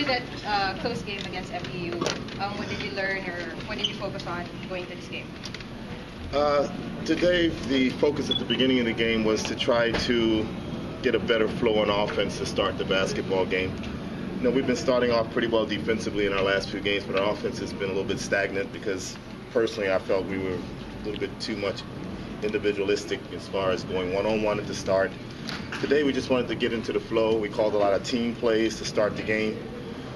that close game against FEU, what did you learn or what did you focus on going to this game? Today, the focus at the beginning of the game was to try to get a better flow on offense to start the basketball game. You know, we've been starting off pretty well defensively in our last few games, but our offense has been a little bit stagnant because personally I felt we were a little bit too much individualistic as far as going one-on-one at the start. Today we just wanted to get into the flow. We called a lot of team plays to start the game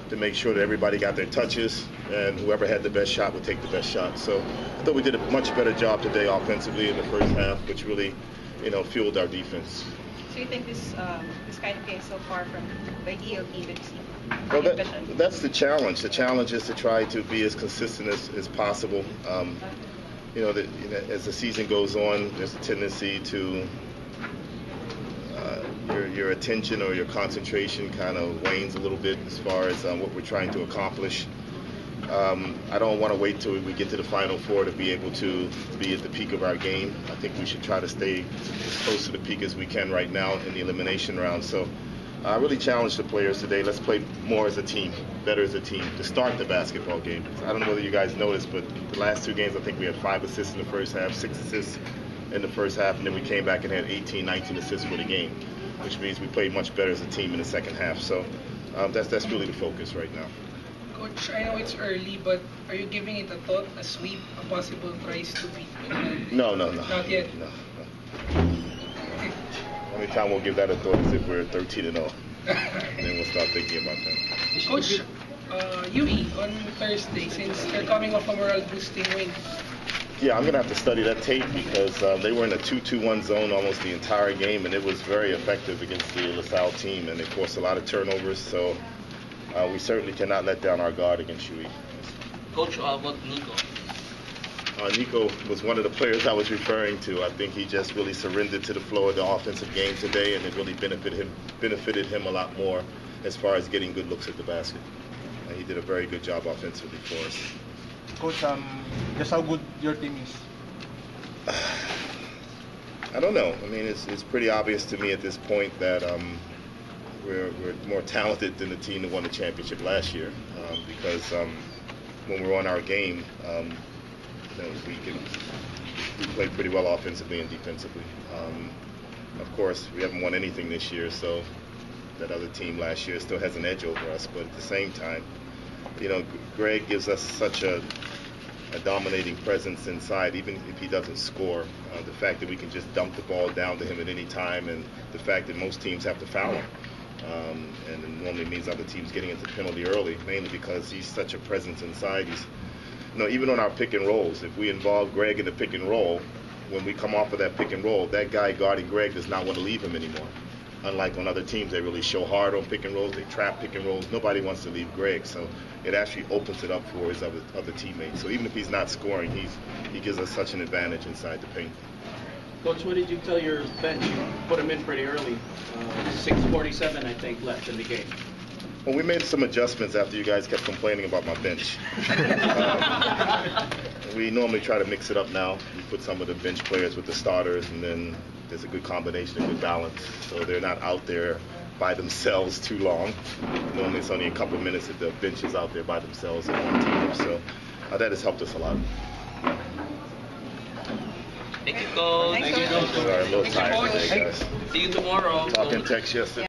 to make sure that everybody got their touches and whoever had the best shot would take the best shot. So I thought we did a much better job today offensively in the first half, which really, fueled our defense. So you think this kind of game so far from the ideal team that you see? Well, that's the challenge. The challenge is to try to be as consistent as possible. As the season goes on, there's a tendency to your attention or your concentration kind of wanes a little bit as far as what we're trying to accomplish. I don't want to wait till we get to the Final Four to be able to be at the peak of our game. I think we should try to stay as close to the peak as we can right now in the elimination round. So I really challenge the players today. Let's play more as a team, better as a team, to start the basketball game. I don't know whether you guys noticed, but the last two games I think we had 5 assists in the first half, 6 assists in the first half, and then we came back and had 18, 19 assists for the game, which means we played much better as a team in the second half. So that's really the focus right now. Coach, I know it's early, but are you giving it a thought, a sweep, a possible tries to beat? No. Not yet? No. Only time we'll give that a thought is if we're 13-0. And then we'll start thinking about that. Coach, UE on Thursday, since they're coming off a morale-boosting win. Yeah, I'm going to have to study that tape because they were in a 2-2-1 zone almost the entire game, and it was very effective against the LaSalle team, and they forced a lot of turnovers, so we certainly cannot let down our guard against UE. Coach, about Nico? Nico was one of the players I was referring to. I think he just really surrendered to the flow of the offensive game today, and it really benefited him a lot more as far as getting good looks at the basket. He did a very good job offensively for us. Coach, just how good your team is? I don't know. I mean, it's pretty obvious to me at this point that we're more talented than the team that won the championship last year because when we're on our game, we play pretty well offensively and defensively. Of course, we haven't won anything this year, so that other team last year still has an edge over us. But at the same time, Greg gives us such a dominating presence inside, even if he doesn't score. The fact that we can just dump the ball down to him at any time, and the fact that most teams have to foul him. And it normally means other teams getting into the penalty early, mainly because he's such a presence inside. He's, even on our pick and rolls, if we involve Greg in the pick and roll, when we come off of that pick and roll, that guy guarding Greg does not want to leave him anymore. Unlike on other teams, they really show hard on pick and rolls, they trap pick and rolls. Nobody wants to leave Greg, so it actually opens it up for his other teammates. So even if he's not scoring, he gives us such an advantage inside the paint. Coach, what did you tell your bench? You put him in pretty early, 6:47 I think left in the game. Well, we made some adjustments after you guys kept complaining about my bench. We normally try to mix it up now. We put some of the bench players with the starters, and then there's a good combination, a good balance. So they're not out there by themselves too long. Normally it's only a couple of minutes that the bench is out there by themselves in one team. So that has helped us a lot. Thank you, Coach. Thank you, Coach. Sorry, a little tired today, guys. See you tomorrow. Talking text yesterday.